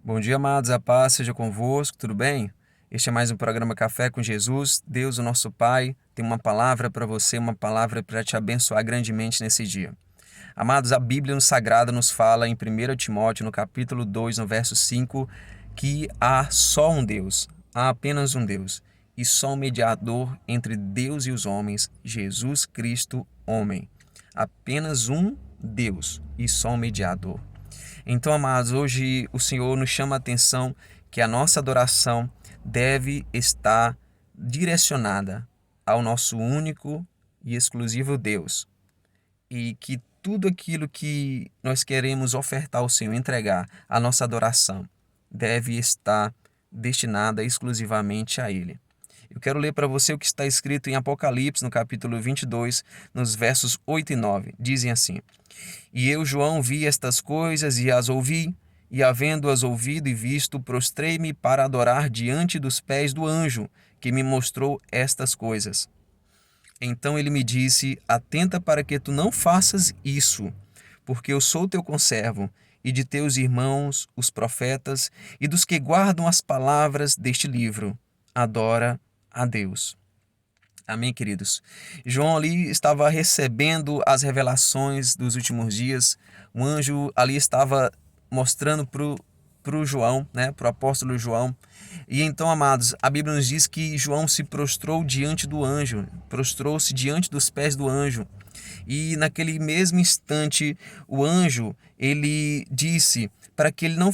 Bom dia, amados. A paz seja convosco, tudo bem? Este é mais um programa Café com Jesus. Deus, o nosso Pai, tem uma palavra para você, uma palavra para te abençoar grandemente nesse dia. Amados, a Bíblia no Sagrada nos fala em 1 Timóteo, no capítulo 2, no verso 5, que há só um Deus, há apenas um Deus, e só um mediador entre Deus e os homens, Jesus Cristo, homem. Apenas um Deus e só um mediador. Então, amados, hoje o Senhor nos chama a atenção que a nossa adoração deve estar direcionada ao nosso único e exclusivo Deus. E que tudo aquilo que nós queremos ofertar ao Senhor, entregar a nossa adoração, deve estar destinada exclusivamente a Ele. Eu quero ler para você o que está escrito em Apocalipse, no capítulo 22, nos versos 8 e 9. Dizem assim: E eu, João, vi estas coisas e as ouvi, e havendo-as ouvido e visto, prostrei-me para adorar diante dos pés do anjo, que me mostrou estas coisas. Então ele me disse: Atenta para que tu não faças isso, porque eu sou teu conservo, e de teus irmãos, os profetas, e dos que guardam as palavras deste livro. Adora a Deus. Amém, queridos? João ali estava recebendo as revelações dos últimos dias. O anjo ali estava mostrando para o João, né, para o apóstolo João. E então, amados, a Bíblia nos diz que João se prostrou diante do anjo, prostrou-se diante dos pés do anjo. E naquele mesmo instante, o anjo, ele disse para que ele não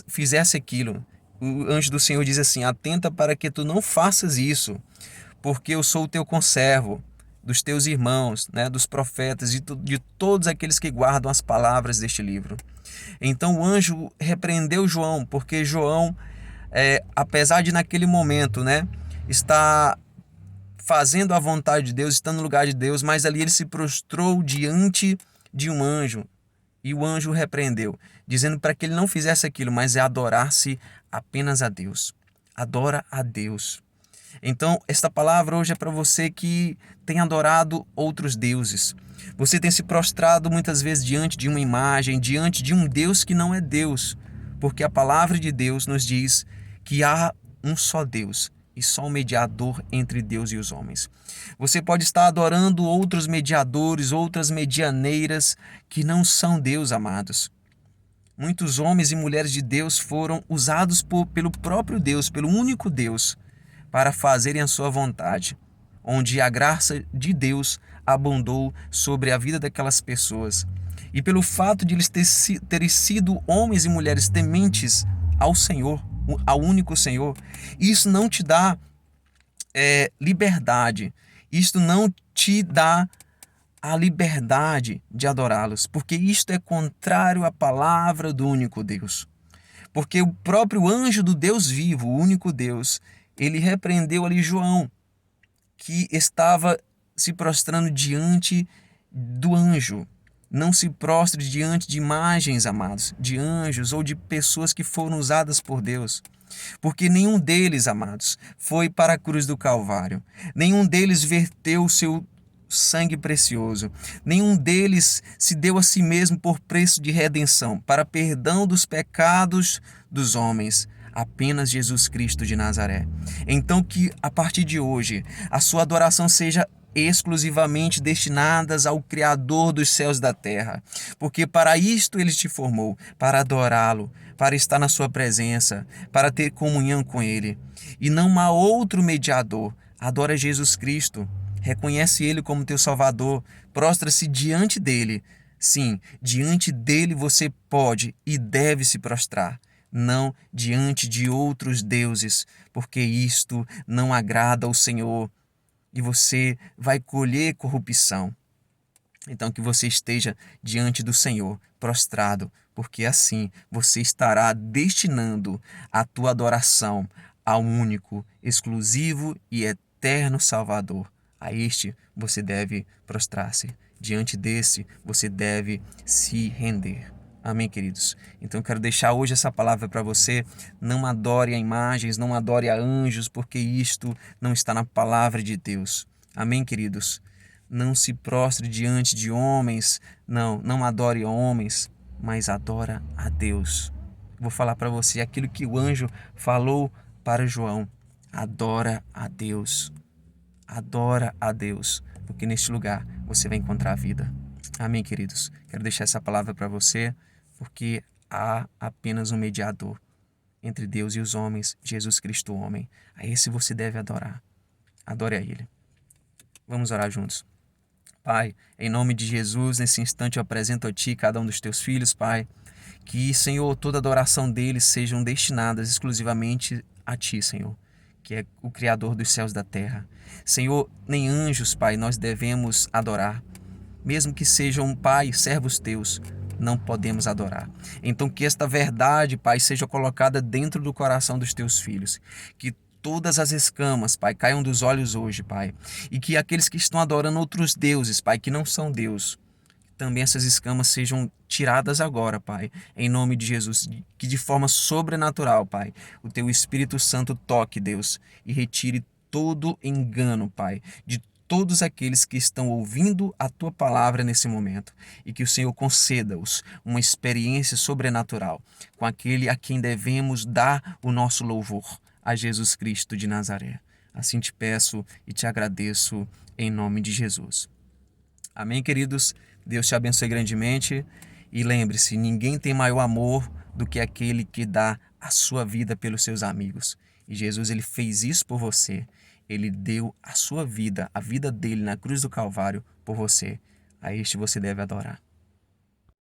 fizesse aquilo. O anjo do Senhor diz assim: Atenta para que tu não faças isso, porque eu sou o teu conservo, dos teus irmãos, né, dos profetas e de todos aqueles que guardam as palavras deste livro. Então o anjo repreendeu João, porque João, apesar de naquele momento, né, estar fazendo a vontade de Deus, estando no lugar de Deus, mas ali ele se prostrou diante de um anjo, e o anjo o repreendeu, dizendo para que ele não fizesse aquilo, mas adorasse apenas a Deus. Adora a Deus. Então, esta palavra hoje é para você que tem adorado outros deuses. Você tem se prostrado muitas vezes diante de uma imagem, diante de um Deus que não é Deus, porque a palavra de Deus nos diz que há um só Deus e só um mediador entre Deus e os homens. Você pode estar adorando outros mediadores, outras medianeiras que não são Deus, amados. Muitos homens e mulheres de Deus foram usados pelo próprio Deus, pelo único Deus, para fazerem a sua vontade, onde a graça de Deus abundou sobre a vida daquelas pessoas. E pelo fato de eles terem sido homens e mulheres tementes ao Senhor, ao único Senhor, isso não te dá liberdade, isto não te dá a liberdade de adorá-los, porque isto é contrário à palavra do único Deus. Porque o próprio anjo do Deus vivo, o único Deus, ele repreendeu ali João, que estava se prostrando diante do anjo. Não se prostre diante de imagens, amados, de anjos ou de pessoas que foram usadas por Deus. Porque nenhum deles, amados, foi para a cruz do Calvário. Nenhum deles verteu o seu sangue precioso. Nenhum deles se deu a si mesmo por preço de redenção, para perdão dos pecados dos homens. Apenas Jesus Cristo de Nazaré. Então que a partir de hoje a sua adoração seja exclusivamente destinadas ao Criador dos céus e da terra, porque para isto ele te formou, para adorá-lo, para estar na sua presença, para ter comunhão com ele. E não há outro mediador. Adora Jesus Cristo, reconhece ele como teu Salvador, prostra-se diante dele. Sim, diante dele você pode e deve se prostrar, não diante de outros deuses, porque isto não agrada ao Senhor e você vai colher corrupção. Então, que você esteja diante do Senhor, prostrado, porque assim você estará destinando a tua adoração ao único, exclusivo e eterno Salvador. A este você deve prostrar-se. Diante desse você deve se render. Amém, queridos? Então eu quero deixar hoje essa palavra para você. Não adore a imagens, não adore a anjos, porque isto não está na palavra de Deus. Amém, queridos? Não se prostre diante de homens, não adore homens, mas adora a Deus. vou falar para você aquilo que o anjo falou para João. Adora a Deus. Adora a Deus, porque neste lugar você vai encontrar a vida. Amém, queridos? Quero deixar essa palavra para você, porque há apenas um mediador entre Deus e os homens, Jesus Cristo, o homem. A esse você deve adorar. Adore a Ele. Vamos orar juntos. Pai, em nome de Jesus, nesse instante eu apresento a Ti cada um dos Teus filhos, Pai. Que, Senhor, toda adoração deles sejam destinadas exclusivamente a Ti, Senhor, que é o Criador dos céus e da terra. Senhor, nem anjos, Pai, nós devemos adorar. Mesmo que sejam, Pai, servos Teus, não podemos adorar. Então que esta verdade, Pai, seja colocada dentro do coração dos Teus filhos. Que todas as escamas, Pai, caiam dos olhos hoje, Pai. E que aqueles que estão adorando outros deuses, Pai, que não são Deus, também essas escamas sejam tiradas agora, Pai, em nome de Jesus, que de forma sobrenatural, Pai, o Teu Espírito Santo toque, Deus, e retire todo engano, Pai, de todos aqueles que estão ouvindo a Tua palavra nesse momento, e que o Senhor conceda-os uma experiência sobrenatural com aquele a quem devemos dar o nosso louvor, a Jesus Cristo de Nazaré. Assim te peço e te agradeço em nome de Jesus. Amém, queridos? Deus te abençoe grandemente e lembre-se, ninguém tem maior amor do que aquele que dá a sua vida pelos seus amigos. E Jesus, ele fez isso por você. Ele deu a sua vida, a vida dele na cruz do Calvário por você. A este você deve adorar.